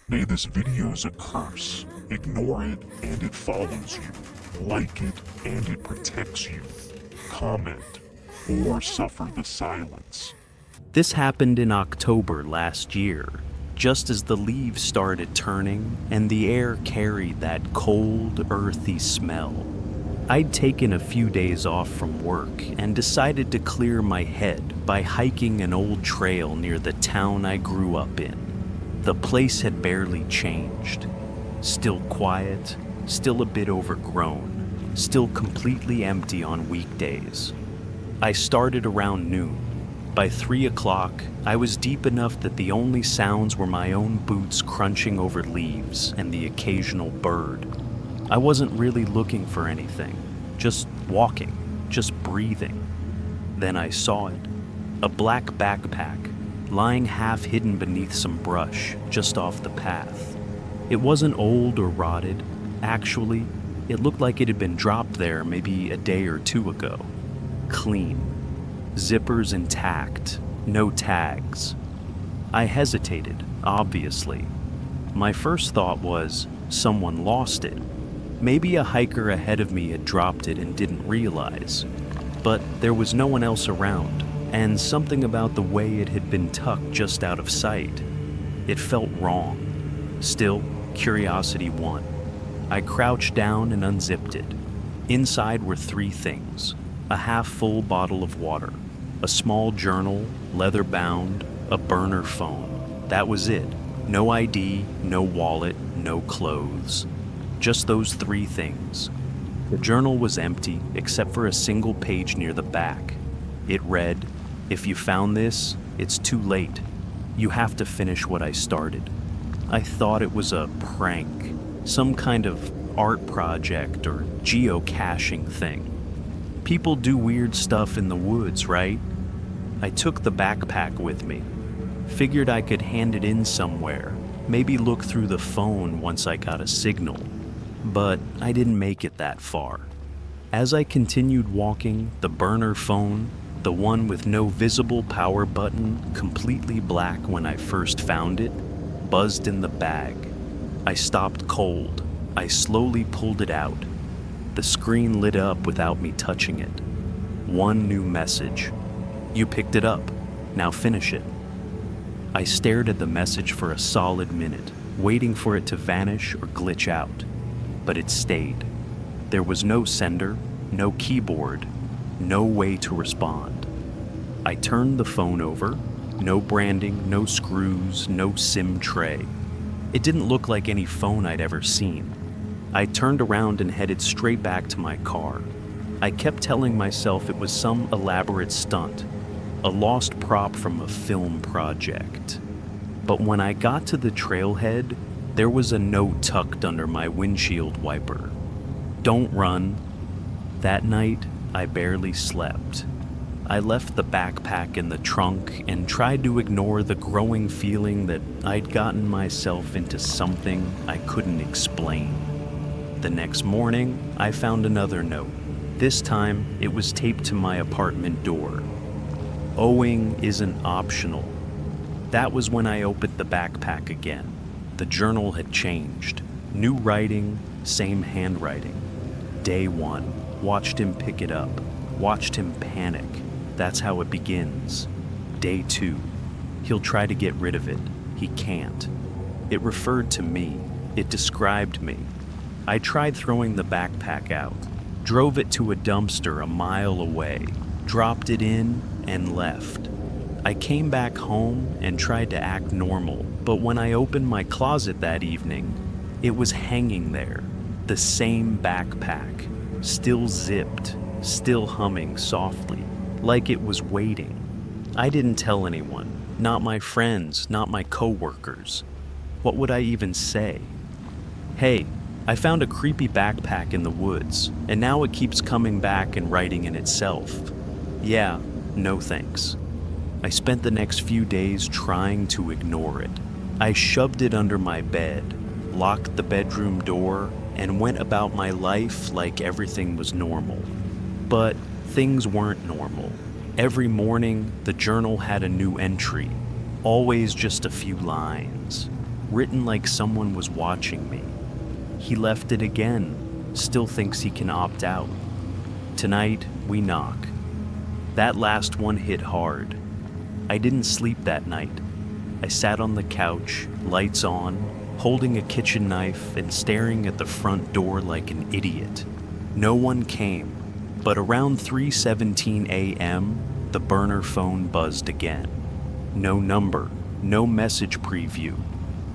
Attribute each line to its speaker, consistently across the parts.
Speaker 1: May this video is a curse. Ignore it and it follows you. Like it and it protects you. Comment or suffer the silence.
Speaker 2: This happened in October last year, just as the leaves started turning and the air carried that cold, earthy smell. I'd taken a few days off from work and decided to clear my head by hiking an old trail near the town I grew up in. The place had barely changed. Still quiet, still a bit overgrown, still completely empty on weekdays. I started around noon. By 3 o'clock, I was deep enough that the only sounds were my own boots crunching over leaves and the occasional bird. I wasn't really looking for anything, just walking, just breathing. Then I saw it, a black backpack, lying half hidden beneath some brush just off the path. It wasn't old or rotted. Actually, it looked like it had been dropped there maybe a day or two ago. Clean. Zippers intact, no tags. I hesitated, obviously. My first thought was, someone lost it. Maybe a hiker ahead of me had dropped it and didn't realize. But there was no one else around, and something about the way it had been tucked just out of sight. It felt wrong. Still, curiosity won. I crouched down and unzipped it. Inside were 3 things: a half-full bottle of water, a small journal, leather-bound, a burner phone. That was it. No ID, no wallet, no clothes. Just those 3 things. The journal was empty except for a single page near the back. It read, "If you found this, it's too late. You have to finish what I started." I thought it was a prank, some kind of art project or geocaching thing. People do weird stuff in the woods, right? I took the backpack with me. Figured I could hand it in somewhere, maybe look through the phone once I got a signal. But I didn't make it that far. As I continued walking, the burner phone, the one with no visible power button, completely black when I first found it, buzzed in the bag. I stopped cold. I slowly pulled it out. The screen lit up without me touching it. One new message. "You picked it up. Now finish it." I stared at the message for a solid minute, waiting for it to vanish or glitch out. But it stayed. There was no sender, no keyboard, no way to respond. I turned the phone over. No branding, no screws, no SIM tray. It didn't look like any phone I'd ever seen. I turned around and headed straight back to my car. I kept telling myself it was some elaborate stunt, a lost prop from a film project. But when I got to the trailhead, there was a note tucked under my windshield wiper. "Don't run." That night, I barely slept. I left the backpack in the trunk and tried to ignore the growing feeling that I'd gotten myself into something I couldn't explain. The next morning, I found another note. This time, it was taped to my apartment door. "Owing isn't optional." That was when I opened the backpack again. The journal had changed. New writing, same handwriting. Day 1. Watched him pick it up. Watched him panic. That's how it begins. Day 2. He'll try to get rid of it. He can't. It referred to me. It described me. I tried throwing the backpack out. Drove it to a dumpster a mile away. Dropped it in and left. I came back home and tried to act normal, but when I opened my closet that evening, it was hanging there. The same backpack. Still zipped. Still humming softly. Like it was waiting. I didn't tell anyone, not my friends, not my coworkers. What would I even say? "Hey, I found a creepy backpack in the woods, and now it keeps coming back and writing in itself." Yeah, no thanks. I spent the next few days trying to ignore it. I shoved it under my bed, locked the bedroom door, and went about my life like everything was normal. But things weren't normal. Every morning, the journal had a new entry, always just a few lines. written like someone was watching me. He left it again, still thinks he can opt out. Tonight, we knock. That last one hit hard. I didn't sleep that night. I sat on the couch, lights on, holding a kitchen knife and staring at the front door like an idiot. No one came, but around 3:17 a.m., the burner phone buzzed again. No number, no message preview,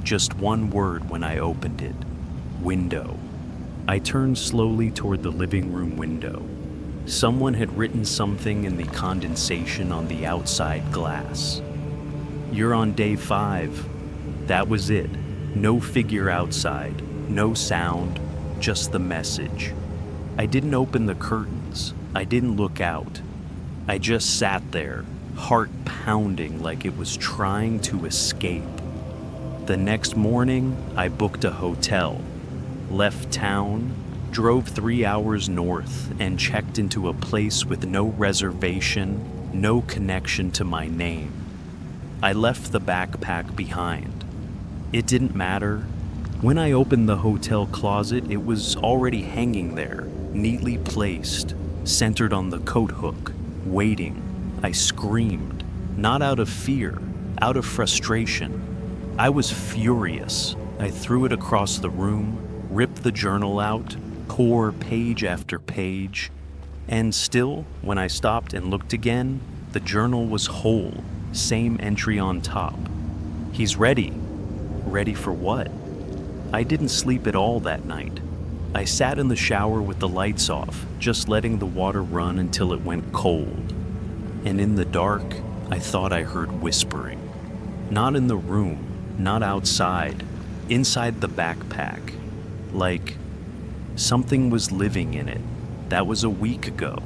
Speaker 2: just one word when I opened it: window. I turned slowly toward the living room window. Someone had written something in the condensation on the outside glass. "You're on day 5. That was it. No figure outside, no sound, just the message. I didn't open the curtains. I didn't look out. I just sat there, heart pounding like it was trying to escape. The next morning, I booked a hotel, left town, drove 3 hours north, and checked into a place with no reservation, no connection to my name. I left the backpack behind. It didn't matter. When I opened the hotel closet, it was already hanging there, neatly placed, centered on the coat hook, waiting. I screamed, not out of fear, out of frustration. I was furious. I threw it across the room, ripped the journal out, tore page after page, and still, when I stopped and looked again, the journal was whole, same entry on top. He's ready. Ready for what? I didn't sleep at all that night. I sat in the shower with the lights off, just letting the water run until it went cold. And in the dark, I thought I heard whispering. Not in the room, not outside, inside the backpack. Like something was living in it. That was a week ago.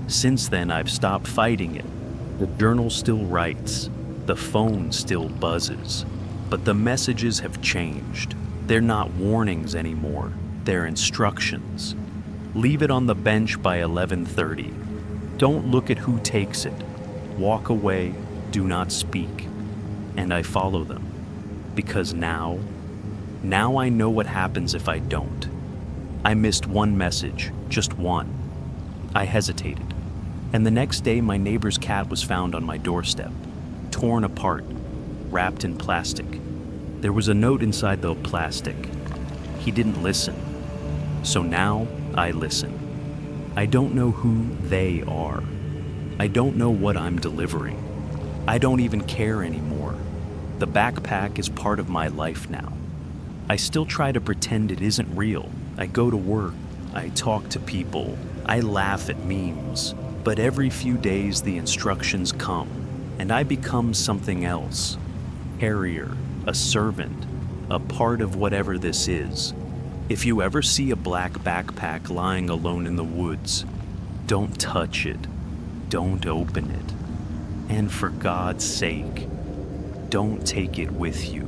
Speaker 2: Since then, I've stopped fighting it. The journal still writes. The phone still buzzes. But the messages have changed. They're not warnings anymore. They're instructions. Leave it on the bench by 11:30. Don't look at who takes it. Walk away. Do not speak. And I follow them. Because now I know what happens if I don't. I missed one message, just one. I hesitated. And the next day, my neighbor's cat was found on my doorstep, torn apart, wrapped in plastic. There was a note inside the plastic. He didn't listen. So now I listen. I don't know who they are. I don't know what I'm delivering. I don't even care anymore. The backpack is part of my life now. I still try to pretend it isn't real. I go to work. I talk to people. I laugh at memes. But every few days the instructions come, and I become something else. Carrier, a servant, a part of whatever this is. If you ever see a black backpack lying alone in the woods, don't touch it. Don't open it. And for God's sake, don't take it with you.